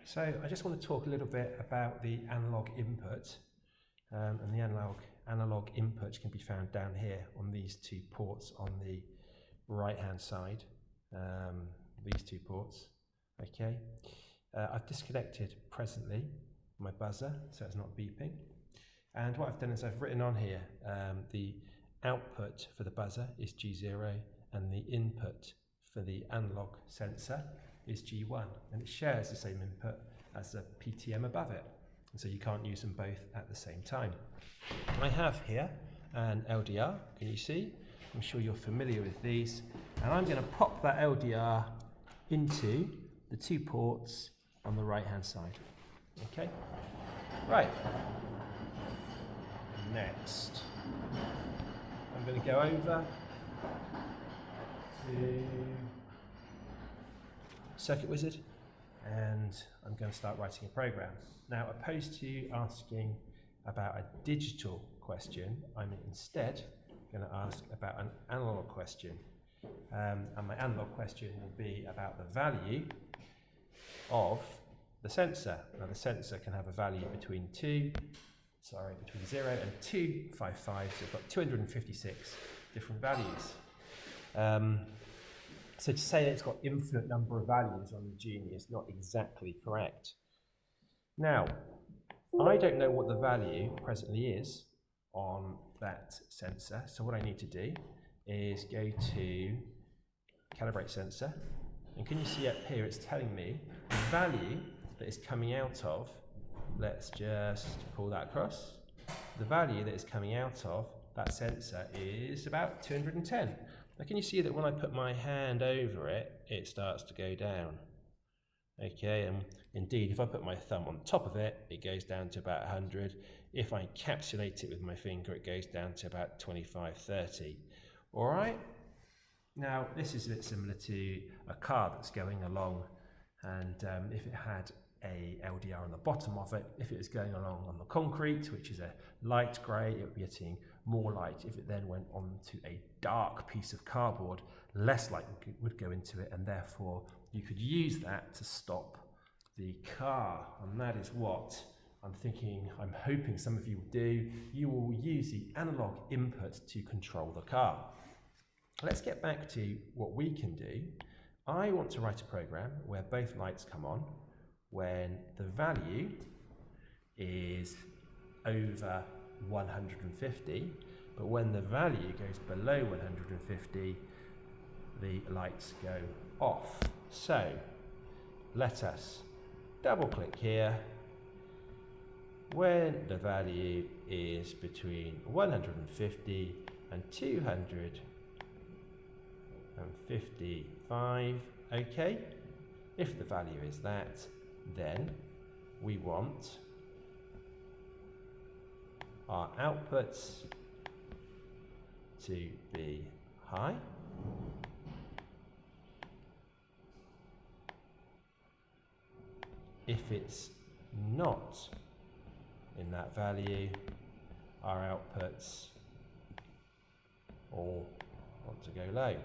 So I just want to talk a little bit about the analog input, and the analog input can be found down here on these two ports on the right hand side, these two ports. Okay, I've disconnected presently my buzzer so it's not beeping, and what I've done is I've written on here the output for the buzzer is G0 and the input for the analog sensor is G1, and it shares the same input as the PTM above it, and so you can't use them both at the same time. I have here an LDR, can you see? I'm sure you're familiar with these, and I'm going to pop that LDR into the two ports on the right hand side. Okay, right, next I'm going to go over to Circuit Wizard, and I'm going to start writing a program. Now, opposed to asking about a digital question, I'm instead going to ask about an analog question, and my analog question will be about the value of the sensor. Now, the sensor can have a value between 0 and 255, so we've got 256 different values. So to say that it's got infinite number of values on the Genie is not exactly correct. Now, I don't know what the value presently is on that sensor, so what I need to do is go to Calibrate Sensor, and can you see up here it's telling me the value that is coming out of, let's just pull that across, the value that is coming out of that sensor is about 210. Now can you see that when I put my hand over it, it starts to go down? Okay, and indeed if I put my thumb on top of it, it goes down to about 100. If I encapsulate it with my finger, it goes down to about 25, 30. All right? Now this is a bit similar to a car that's going along, and if it had a LDR on the bottom of it, if it was going along on the concrete, which is a light grey, it would be getting more light. If it then went on to a dark piece of cardboard, less light would go into it, and therefore you could use that to stop the car. And that is what I'm hoping some of you will do. You will use the analog input to control the car. Let's get back to what we can do. I want to write a program where both lights come on when the value is over 150, but when the value goes below 150, the lights go off. So let us double click here. When the value is between 150 and 255, okay, if the value is that, then we want our outputs to be high. If it's not in that value, our outputs all want to go low.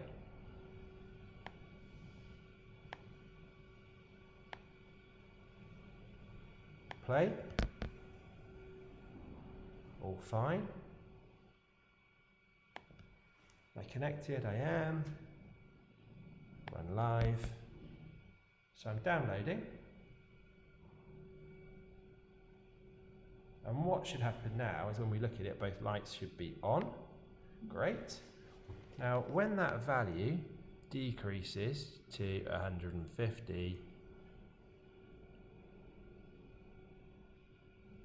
Play. All fine. I connected, I am. Run live. So I'm downloading. And what should happen now is when we look at it, both lights should be on. Great. Now, when that value decreases to 150,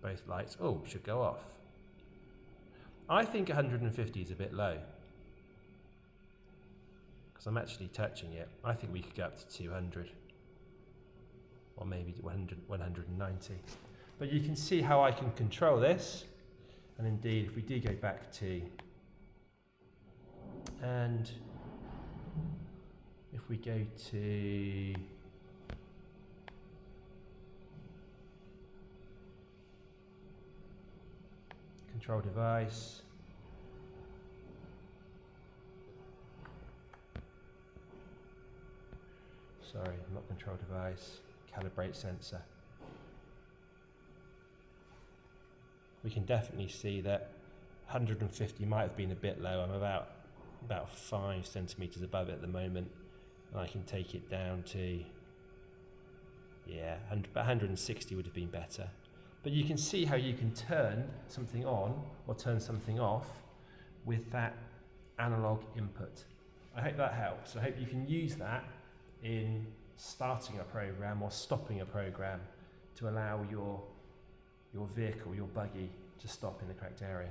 both lights should go off. I think 150 is a bit low because I'm actually touching it. I think we could go up to 200 or maybe 190. But you can see how I can control this. And indeed, if we do go back to, and if we go to control device, sorry, not control device, calibrate sensor. we can definitely see that 150 might have been a bit low. I'm about 5 centimeters above it at the moment, and I can take it down to, yeah, 160 would have been better. But you can see how you can turn something on or turn something off with that analog input. I hope that helps. I hope you can use that in starting a program or stopping a program to allow your vehicle, your buggy, to stop in the correct area.